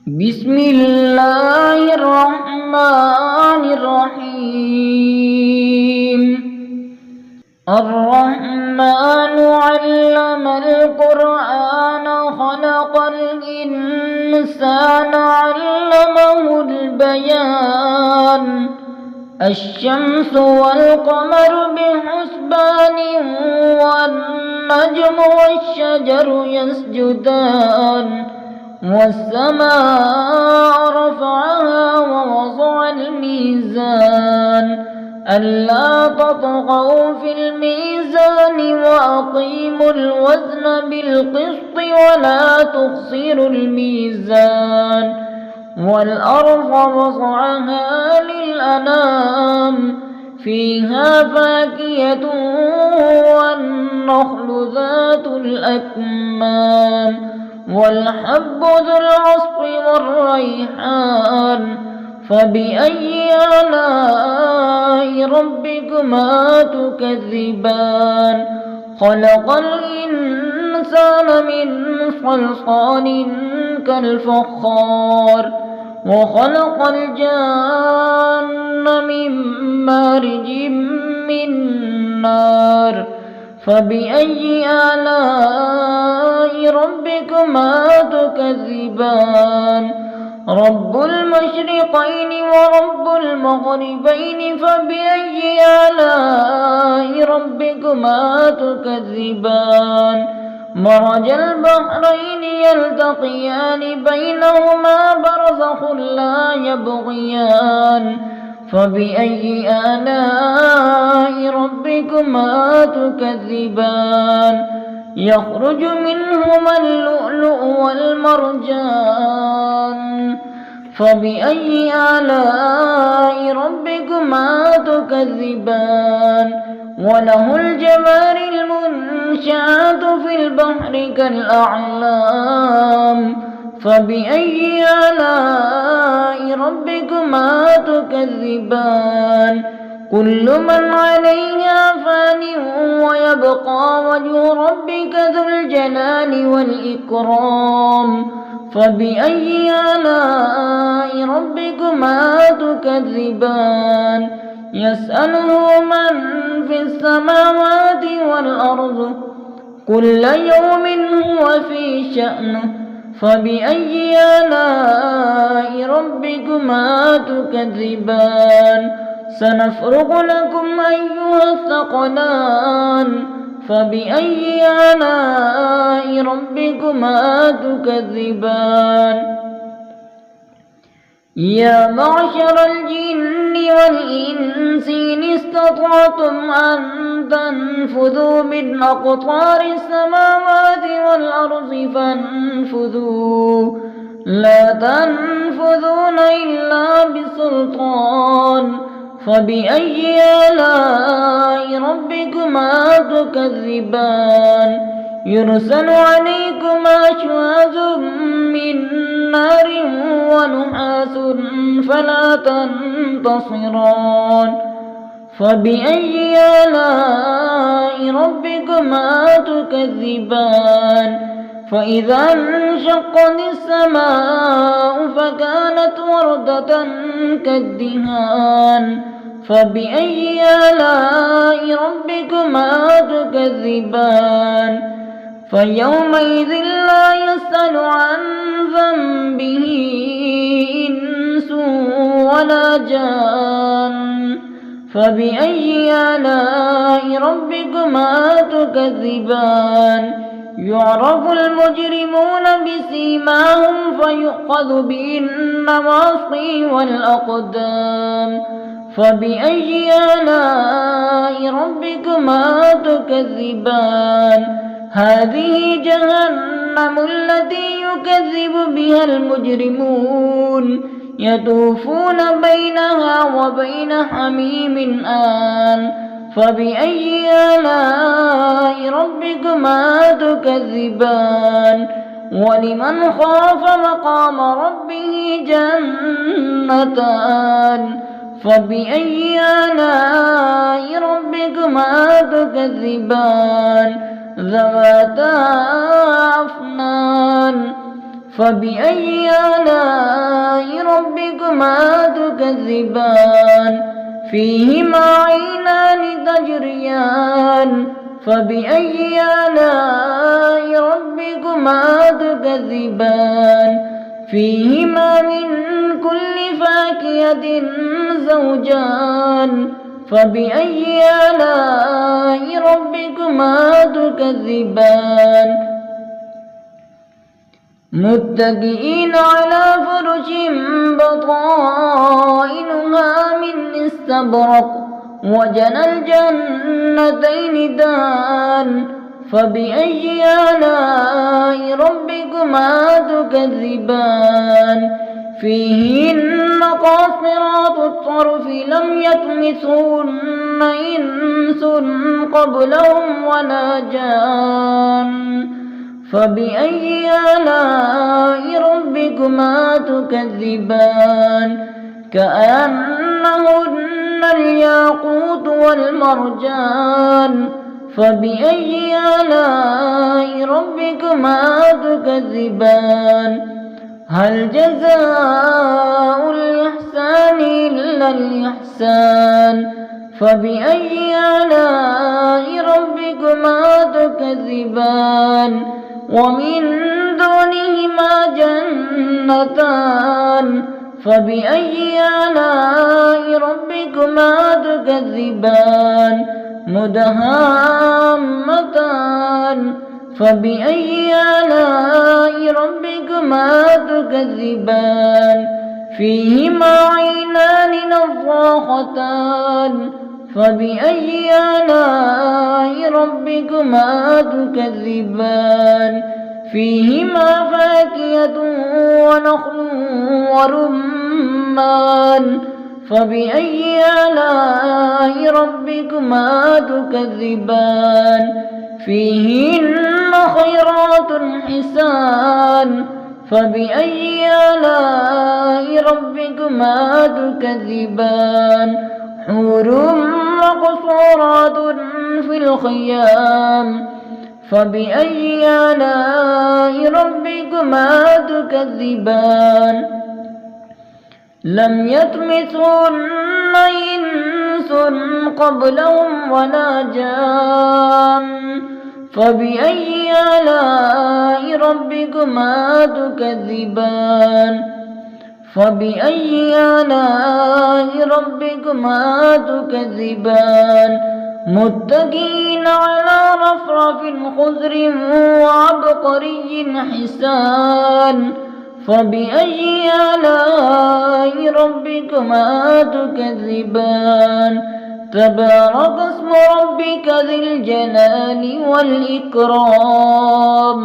بسم الله الرحمن الرحيم. الرحمن علم القرآن خلق الإنسان علمه البيان. الشمس والقمر بحسبان والنجم والشجر يسجدان والسماء رفعها ووضع الميزان ألا تطغوا في الميزان وأقيموا الوزن بالقسط ولا تخسروا الميزان والأرض وضعها للأنام فيها فاكهة والنخل ذات الأكمام والحب ذو العصف والريحان فبأي آلاء ربكما تكذبان. خلق الإنسان من صلصال كالفخار وخلق الجان من مارج من نار فبأي آلاء ربكما تكذبان. رب المشرقين ورب المغربين فبأي آلاء ربكما تكذبان. مرج البحرين يلتقيان بينهما برزخ لا يبغيان فبأي آلاء ربكما تكذبان. يخرج منهما اللؤلؤ والمرجان فبأي آلاء ربكما تكذبان. وله الجوار المنشآت في البحر كالأعلام فبأي آلاء ربكما تكذبان. كل من عليها فان ويبقى وجه ربك ذو الجلال والإكرام فبأي آلاء ربكما تكذبان. يسأله من في السماوات والأرض كل يوم هو في شأنه فبأي آلاء ربكما تكذبان. سنفرغ لكم أيها الثقلان فبأي آلاء ربكما تكذبان. يا معشر الجن والإنس إن استطعتم أن تنفذوا من أقطار السماوات والأرض فانفذوا لا تنفذون إلا بسلطان فبأي آلاء ربكما تكذبان. يرسل عليكما شواظ من نار ونحاس فلا تنتصران فبأي آلاء ربكما تكذبان. فإذا انشقت السماء فكانت وردة كالدهان فبأي آلاء ربكما تكذبان. فيومئذ لا يسأل عن ذنبه إنس ولا جان فبأي آلاء ربكما تكذبان. يعرف المجرمون بسيماهم فيؤخذ بالنواصي والأقدام فبأي آلاء ربكما تكذبان. هذه جهنم التي يكذب بها المجرمون يطوفون بينها وبين حميم آن فبأي آلاء ربكما تكذبان. ولمن خاف مقام ربه جنتان فبأي آلاء ربكما تكذبان. ذواتا أفنان فبأي آلاء ربكما تكذبان فيهما عينان تجريان فبأي آلاء ربكما تكذبان فيهما من كل فاكهة زوجان فبأي آلاء ربكما تكذبان متكئين على فرش بطائنها من استبرق وجنى الجنتين دان فبأي آلاء ربكما تكذبان فيهن قاصرات الطرف لم يطمثهن إنس قبلهم ولا جان فبأي آلاء ربكما تكذبان كأنهن الياقوت والمرجان فبأي آلاء ربكما تكذبان هل جزاء الإحسان إلا الإحسان فبأي آلاء ربكما تكذبان ومن دونهما جنتان فبأي آلاء ربكما تكذبان مدهامتان فبأي آلاء ربكما تكذبان فيهما عينان نضاختان فبأي آلاء ربكما تكذبان فيهما فاكهة ونخل ورمان فبأي آلاء ربكما تكذبان فيهن خيرات حسان فبأي آلاء ربكما تكذبان حور مقصورات في الخيام فبأي آلاء ربكما تكذبان لم يطمثهن إنس قبلهم ولا جان فبأي آلاء ربكما تكذبان فبأي آلاء ربكما تكذبان متكئين على رفرف خضر وعبقري حسان فبأي آلاء ربكما تكذبان تبارك اسم ربك ذي الجلال والإكرام.